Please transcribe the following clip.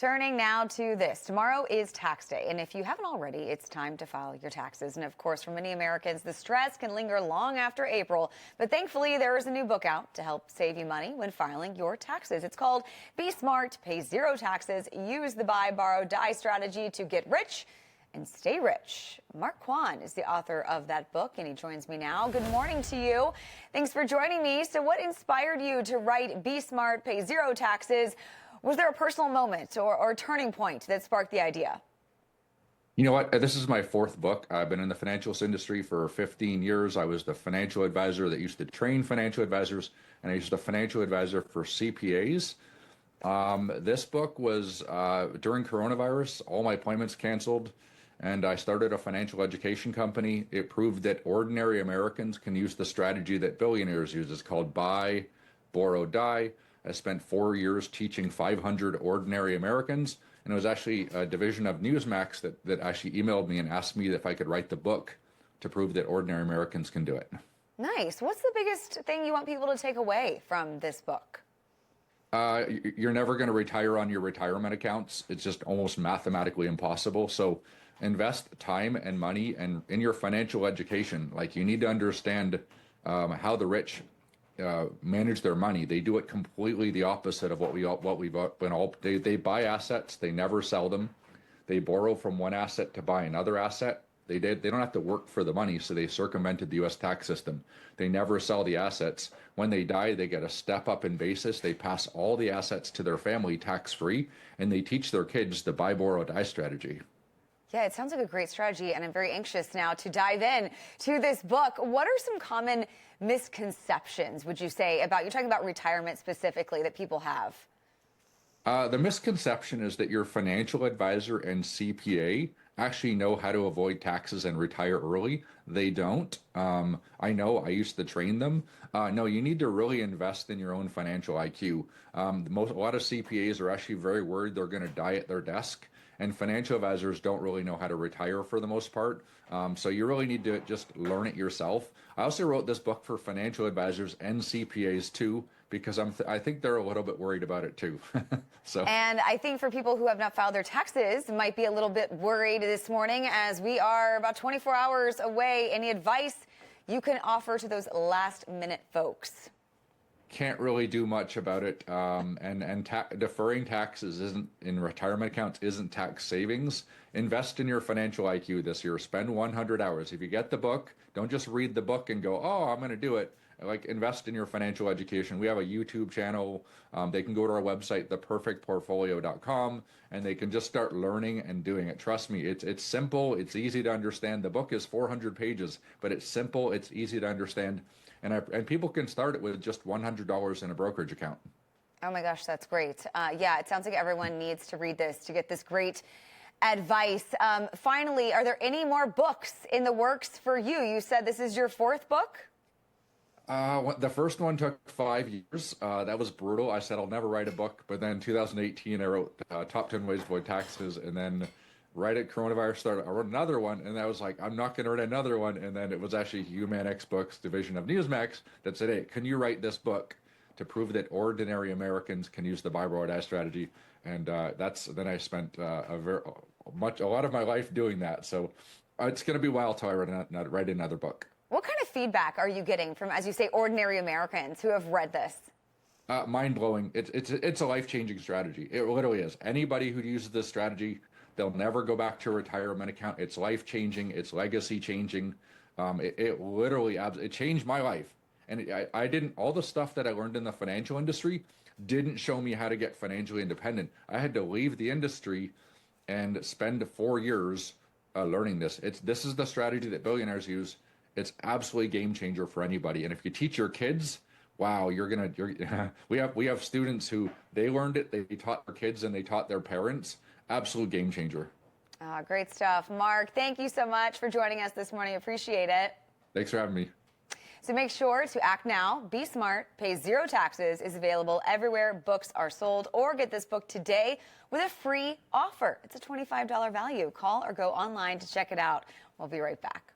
Turning now to this. Tomorrow is tax day, and if you haven't already, it's time to file your taxes. And of course, for many Americans, the stress can linger long after April. But thankfully, there is a new book out to help save you money when filing your taxes. It's called Be Smart, Pay Zero Taxes, Use the Buy, Borrow, Die strategy to get rich and stay rich. Mark Kwan is the author of that book, and he joins me now. Good morning to you. Thanks for joining me. So what inspired you to write Be Smart, Pay Zero Taxes? Was there a personal moment or turning point that sparked the idea? You know what? This is my fourth book. I've been in the financial industry for 15 years. I was the financial advisor that used to train financial advisors, and I used the financial advisor for CPAs. This book was during coronavirus. All my appointments canceled, and I started a financial education company. It proved that ordinary Americans can use the strategy that billionaires use. It's called Buy, Borrow, Die. I spent 4 years teaching 500 ordinary Americans, and it was actually a division of Newsmax that actually emailed me and asked me if I could write the book to prove that ordinary Americans can do it. Nice. What's the biggest thing you want people to take away from this book? You're never going to retire on your retirement accounts. It's just almost mathematically impossible. So invest time and money and in your financial education. Like, you need to understand how the rich manage their money. They do it completely the opposite of what we've been all. They buy assets, they never sell them. They borrow from one asset to buy another asset. They don't have to work for the money, so they circumvented the U.S. tax system. They never sell the assets. When they die, they get a step up in basis. They pass all the assets to their family tax-free, and they teach their kids the buy, borrow, die strategy. Yeah, it sounds like a great strategy, and I'm very anxious now to dive in to this book. What are some common misconceptions, would you say, you're talking about retirement specifically, that people have? The misconception is that your financial advisor and CPA actually know how to avoid taxes and retire early. They don't. I know, I used to train them. No, you need to really invest in your own financial IQ. A lot of CPAs are actually very worried they're going to die at their desk. And financial advisors don't really know how to retire for the most part. So you really need to just learn it yourself. I also wrote this book for financial advisors and CPAs too, because I think they're a little bit worried about it too. And I think for people who have not filed their taxes might be a little bit worried this morning, as we are about 24 hours away. Any advice you can offer to those last minute folks? Can't really do much about it, deferring taxes in retirement accounts isn't tax savings. Invest in your financial IQ this year. Spend 100 hours. If you get the book, don't just read the book and go, oh, I'm going to do it. Like, invest in your financial education. We have a YouTube channel. They can go to our website, theperfectportfolio.com, and they can just start learning and doing it. Trust me, it's simple. It's easy to understand. The book is 400 pages, but it's simple. It's easy to understand. And people can start it with just $100 in a brokerage account. Oh my gosh, that's great. Yeah, it sounds like everyone needs to read this to get this great advice. Finally, are there any more books in the works for you? You said this is your fourth book? The first one took 5 years. That was brutal. I said I'll never write a book, but then 2018 I wrote Top 10 Ways to Avoid Taxes, and then right at coronavirus started, I wrote another one, and I was like, I'm not going to write another one. And then it was actually Humanics Books division of Newsmax that said, hey, can you write this book to prove that ordinary Americans can use the buy, borrow, die strategy? And then I spent a lot of my life doing that. So it's going to be a while till I write another book. What kind of feedback are you getting from, as you say, ordinary Americans who have read this? Mind-blowing. It's a life-changing strategy. It literally is. Anybody who uses this strategy, they'll never go back to a retirement account. It's life-changing. It's legacy-changing. It literally, it changed my life. And I didn't, all the stuff that I learned in the financial industry didn't show me how to get financially independent. I had to leave the industry and spend 4 years learning this. This is the strategy that billionaires use. It's absolutely game changer for anybody. And if you teach your kids, wow, we have students who they learned it, they taught their kids, and they taught their parents. Absolute game changer. Great stuff. Mark, thank you so much for joining us this morning. Appreciate it. Thanks for having me. So make sure to act now. Be Smart, Pay Zero Taxes is available everywhere books are sold, or get this book today with a free offer. It's a $25 value. Call or go online to check it out. We'll be right back.